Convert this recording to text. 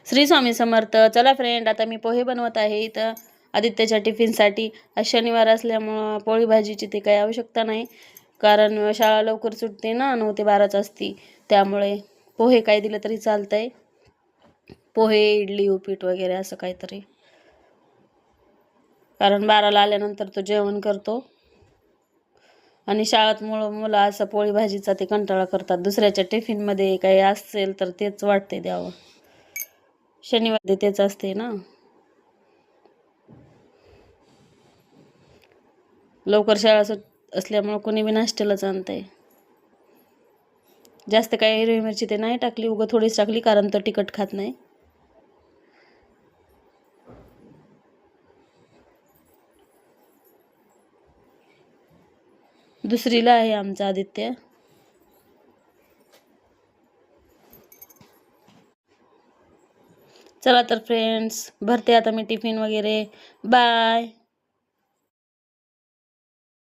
श्री स्वामी समर्थ. चला फ्रेंड, आता मी पोहे बनवत आहे इथं आदित्यच्या टिफिनसाठी. आज शनिवार असल्यामुळं पोळी भाजीची ते काही आवश्यकता नाही, कारण शाळा लवकर सुटते ना, 9 ते 12च असती. त्यामुळे पोहे काय दिलं तरी चालतंय. पोहे, इडली, उपीट वगैरे असं काहीतरी, कारण 12ला आल्यानंतर तो जेवण करतो. आणि शाळेत मुलं असं पोळी भाजीचा ते कंटाळा करतात. दुसऱ्याच्या टिफिनमध्ये काही असेल तर तेच वाटते द्यावं. शनिवारी तेच असते ना. लवकर शाळा सुट असल्यामुळं कोणी बी नाश्त्यालाच आणतंय. जास्त काही हिरवी मिरची ते नाही टाकली, उगं थोडीच टाकली, कारण तो तिखट खात नाही. दुसरीला आहे आमचा आदित्य. चला तर फ्रेंड्स, भरते आता मी टिफिन वगैरे. बाय.